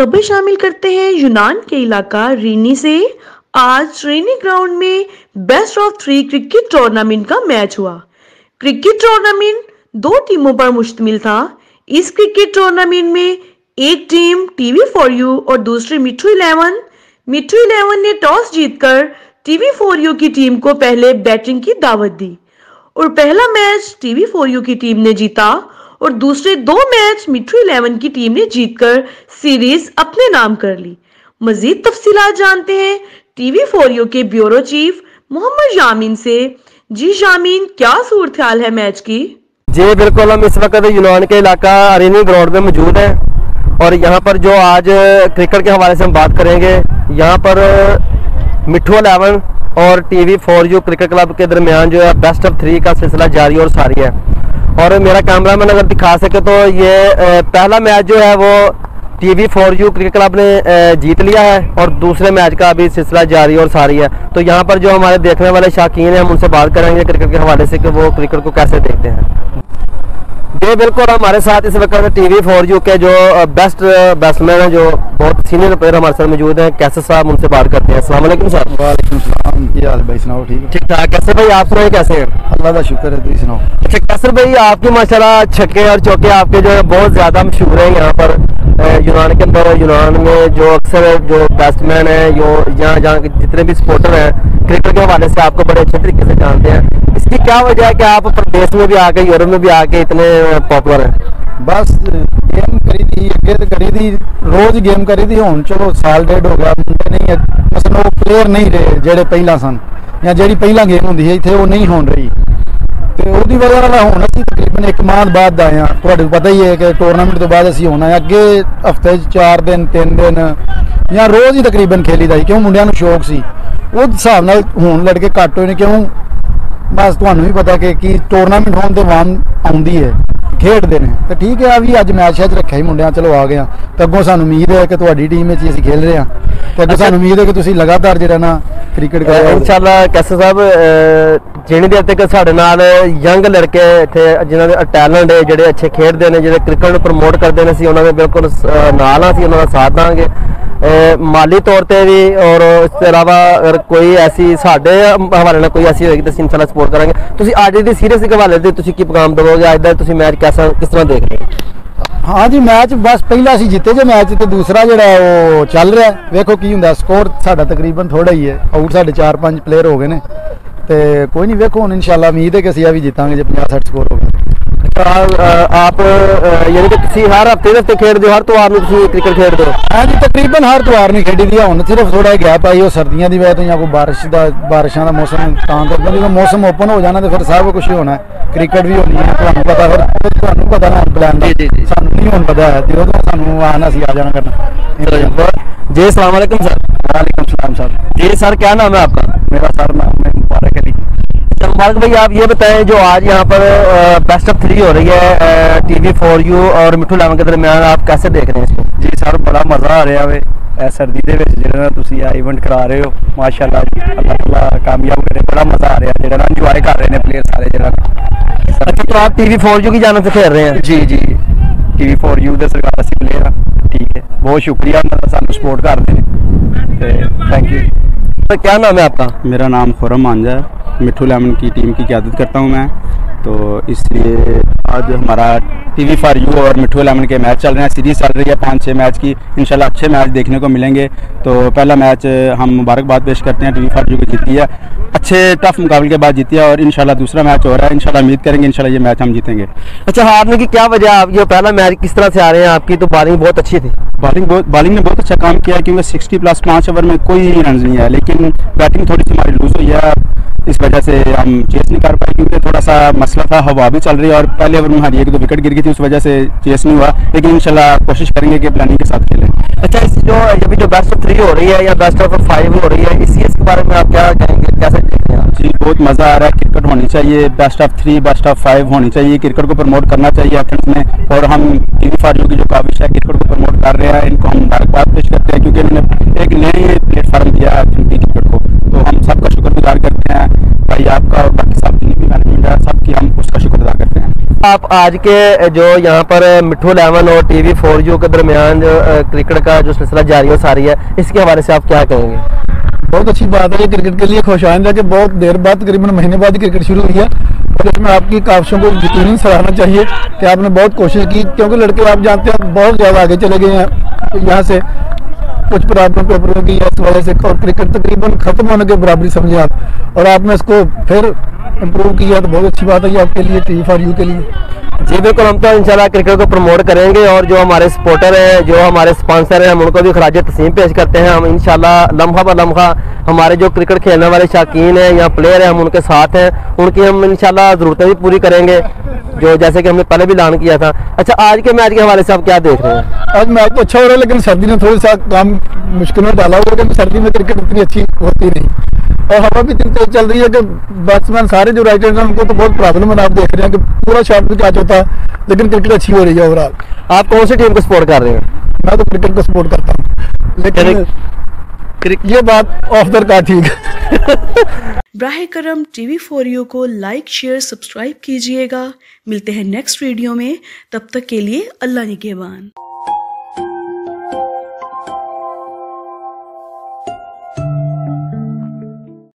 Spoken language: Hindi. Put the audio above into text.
खबर शामिल करते हैं यूनान के इलाका रीनी से। आज रीनी ग्राउंड में बेस्ट ऑफ 3 क्रिकेट टूर्नामेंट का मैच हुआ। क्रिकेट टूर्नामेंट 2 टीमों पर मुश्तमिल था। इस क्रिकेट टूर्नामेंट में एक टीम TV4U और दूसरी मिट्ठू 11 ने टॉस जीतकर TV4U की टीम को पहले बैटिंग की दावत दी और पहला मैच TV4U की टीम ने जीता और दूसरे 2 मैच मिट्ठू 11 की टीम ने जीतकर सीरीज अपने नाम कर ली। मजीद तफसीलात जानते हैं TV4U के ब्यूरो चीफ मोहम्मद यामीन से। जी यामीन, क्या सूरत हाल है मैच की? जी बिल्कुल, हम इस वक्त यूनान के इलाका रीनी ग्राउंड में मौजूद हैं और यहाँ पर जो आज क्रिकेट के हवाले से हम बात करेंगे, यहाँ पर मिट्ठू 11 और TV4U क्रिकेट क्लब के दरमियान जो है बेस्ट ऑफ 3 का सिलसिला जारी और सारी है। और मेरा कैमरामैन अगर दिखा सके तो ये पहला मैच जो है वो TV4U क्रिकेट क्लब ने जीत लिया है और दूसरे मैच का अभी सिलसिला जारी और सारी है। तो यहाँ पर जो हमारे देखने वाले शाकीन हैं हम उनसे बात करेंगे क्रिकेट के हवाले से कि वो क्रिकेट को कैसे देखते हैं। जी बिल्कुल, हमारे साथ इस वक्त TV4U के जो बेस्ट बैट्समैन हैं, जो बहुत सीनियर प्लेयर हमारे साथ मौजूद हैं, कैसे साहब, उनसे बात करते हैं। अस्सलाम वालेकुम सर। वालेकुम सलाम। की हाल भाई? सुनाओ। ठीक ठाक। कैसे भाई आप सुनाए, कैसे हैं? अल्लाह का शुक्र है, तुम सुनाओ। अच्छा कैसर भाई, आपकी माशाल्लाह छक्के और चौके आपके जो है बहुत ज्यादा मशहूर हैं यहाँ पर यूनान के अंदर। यूनान में जो अक्सर जो बैट्समैन है, जो यहाँ जितने भी सपोर्टर हैं क्रिकेट के हवाले से आपको बड़े अच्छे तरीके से जानते हैं। इसकी क्या वजह है कि आप प्रदेश में भी आके, यूरोप में भी आके इतने पॉपुलर हैं? बस गेम करी थी, अगे तो करी थी, रोज गेम करी थी। हूँ चलो साल डेढ़ हो गया, मुंडे नहीं मसल वो प्लेयर नहीं रहे जेडे पहला सन, या जी पहला गेम होंगी है इतने वो नहीं हो रही। तो वो वजह ना हूँ असी तकरीबन 1 माह बाद आए हैं। तो पता ही है कि टूरनामेंट तो बाद असी होना है। अगे हफ्ते 4 दिन 3 दिन या रोज़ ही तकरीबन खेली था, क्यों मुंडिया शौक सी उस हिसाब नाल हुण लड़के घट होए ने। क्यों बस तुहानू भी पता कि टूरनामेंट होने तो वाम आउंदी है, खेडते हैं। तो ठीक है, अभी अज मैच शैच रखा ही मुंडिया, चलो आ गए। तो अगों सानू उम्मीद है कि तुहाडी टीम में असीं खेल रहे हैं, तो अगों सानू उम्मीद है कि तुसीं लगातार जिहड़ा ना क्रिकेट करो इंशाअल्लाह। कैसे साहब, जिन्नी देर तक साडे नाल यंग लड़के इत्थे जिन्हां दे टैलेंट है, जिहड़े अच्छे खेडदे ने, जिहड़े क्रिकेट नूं प्रमोट करदे ने, असीं उन्हां दे बिल्कुल नाल हां, असीं उन्हां दा साथ दांगे माली तौर पर भी। और इसके अलावा अगर कोई ऐसी साढ़े हवाले ना कोई ऐसी होगी तो इंशाल्लाह सपोर्ट करेंगे। तुसीं अज दी सीरीज के हवाले से तुसीं की पैगाम दोगे? अज दा तुसीं मैच किस तरह देख रहे हो? हाँ जी, मैच बस पहला असीं जीते जो मैच, तो दूसरा जो वो चल रहा है। वेखो की हुंदा, स्कोर साडा तकरीबन थोड़ा ही है, आउट साढ़े 4-5 प्लेयर हो गए ने। तो कोई नहीं, वेखो हुण इंशाल्लाह उम्मीद है कि असीं भी जीतांगे जो 50-60 स्कोर हो गया। आप यानी कि तुसीं हर हफ्ते खेडदे हो, हर त्योहार में तुसीं क्रिकेट खेडदे हो? हाँ जी, तकरीबन हर त्योहार नहीं खेडी दी। हुण सिर्फ थोड़ा गैप आई, वो सर्दियों की वजह तो या कोई बारिशों का मौसम तां करके। जो मौसम ओपन हो जाना तो फिर सब कुछ ही होना है, क्रिकेट भी होनी है। तुहानू पता, फिर तुहानू पता ना प्लान जी सानू नहीं हुण पता है, जो सानू आना असीं आ जाना करना। जी अस्सलाम वालेकुम सर। वालेकुम सलाम सर। जी सर, क्या नाम है आपका? मेरा सर नाम है मुबारक अली। मुबारक भाई, आप ये बताएं जो आज यहाँ पर बेस्ट ऑफ 3 हो रही है TV4U और मिट्ठू 11 के दरमियान, आप कैसे देख रहे हैं इसको? जी सर, बड़ा मज़ा आ रहा है सर्दी के जो तुम इवेंट करा रहे हो, माशाअल्लाह जी, अल्लाह ताला कामयाब करे। बड़ा मज़ा आ रहा है, जो इंजॉय कर रहे हैं प्लेयर सारे जो। अच्छा, तो आप TV4U की जानब से खेल रहे हैं? जी जी, TV4U के सरकार असी प्लेयर हाँ। ठीक है, बहुत शुक्रिया उन्होंने सानू सपोर्ट करते हैं, थैंक यू। तो क्या नाम है आपका? मेरा नाम खुरम मांझा है, मिट्ठू 11 की टीम की क़यादत करता हूँ मैं। तो इसलिए आज हमारा TV4U और मिट्ठू 11 के मैच चल रहे हैं, सीरीज़ चल रही है 5-6 मैच की। इंशाल्लाह अच्छे मैच देखने को मिलेंगे। तो पहला मैच हम मुबारकबाद पेश करते हैं, TV4U को जीती है, अच्छे टफ मुकाबले के बाद जीती है। और इंशाल्लाह दूसरा मैच हो रहा है, इंशाल्लाह उम्मीद करेंगे इंशाल्लाह ये मैच हम जीतेंगे। अच्छा, हारने की क्या वजह? आप ये पहला मैच किस तरह से आ रहे हैं? आपकी तो बॉलिंग बहुत अच्छी थी। बॉलिंग ने बहुत अच्छा काम किया है, क्योंकि 60+ 5 ओवर में कोई रन नहीं है, लेकिन बैटिंग थोड़ी सी हमारी लूज हुई है, इस वजह से हम चेस नहीं कर पाए, क्योंकि थोड़ा सा मसला था, हवा भी चल रही है और पहले ओवर में हमारी 1-2 विकेट गिर गई थी, उस वजह से चेस नहीं हुआ। लेकिन इंशाल्लाह कोशिश करेंगे कि प्लानिंग के साथ खेलें। अच्छा, इस जो अभी जो बेस्ट ऑफ 3 हो रही है या बेस्ट ऑफ 5 हो रही है, इस चीज़ के बारे में आप क्या कहेंगे, कैसे देखते हैं? जी बहुत मज़ा आ रहा है, क्रिकेट होनी चाहिए, बेस्ट ऑफ 3 बेस्ट ऑफ 5 होनी चाहिए, क्रिकेट को प्रमोट करना चाहिए एथलीट्स में। और हम TV4U की जो काविश है क्रिकेट को प्रमोट कर रहे हैं, इनको हम मुबारकबाद पेश करते हैं, क्योंकि इन्होंने एक नई प्लेटफार्म दिया है क्रिकेट को। तो हम सबका शुक्रगुजार करते हैं भाई आपका और बाकी सब जितनी भी मैनेजमेंट है, सबकी हम उसका शुक्र अदा करते हैं। आप आज के जो यहाँ पर मिट्ठू 11 और TV4U के दरमियान जो क्रिकेट का जो सिलसिला जारी हो सारी है, इसके हवाले से आप क्या कहेंगे? बहुत अच्छी बात है, ये क्रिकेट के लिए खुशआइंद है कि बहुत देर बाद, तकरीबन महीने बाद क्रिकेट शुरू हुई है। और इसमें आपकी काविशों को यकीनन सराहना चाहिए कि आपने बहुत कोशिश की, क्योंकि लड़के आप जानते हैं बहुत ज़्यादा आगे चले गए हैं यहाँ से कुछ प्रॉब्लम पेपरों की इस वजह से, और क्रिकेट तकरीबन खत्म होने के बराबरी समझे आप, और आपने इसको फिर इम्प्रूव किया तो बहुत अच्छी बात है ये आपके लिए, TV4U के लिए। जी बिल्कुल, हम तो इंशाल्लाह क्रिकेट को प्रमोट करेंगे और जो हमारे सपोर्टर हैं, जो हमारे स्पॉन्सर हैं, हम उनको भी खराज तस्लीम पेश करते हैं। हम इंशाल्लाह लम्हा ब लम्हा हमारे जो क्रिकेट खेलने वाले शाकीन हैं या प्लेयर हैं, हम उनके साथ हैं, उनकी हम इंशाल्लाह ज़रूरतें भी पूरी करेंगे, जो जैसे कि हमने पहले भी ऐलान किया था। अच्छा, आज के मैच के हवाले से आप क्या देख रहे हैं? आज मैच तो अच्छा हो रहा है, लेकिन सर्दी ने थोड़ा सा काम मुश्किल में डाला हुआ है, क्योंकि सर्दी में क्रिकेट उतनी अच्छी होती नहीं और हवा भी इतनी तेज चल रही है कि बैट्समैन सारे जो राइटर्स हैं उनको तो बहुत प्रॉब्लम है। आप देख रहे हैं कि पूरा शॉट भी कैच होता है, लेकिन क्रिकेट अच्छी हो रही है ओवरऑल। आप कौन सी टीम को सपोर्ट कर रहे हैं? मैं तो क्रिकेट को सपोर्ट करता हूँ, लेकिन ये बात ऑफ द रिकॉर्ड ठीक है। ब्राहे करम TV4U को लाइक, शेयर, सब्सक्राइब कीजिएगा। मिलते हैं नेक्स्ट वीडियो में, तब तक के लिए अल्लाह निगहबान।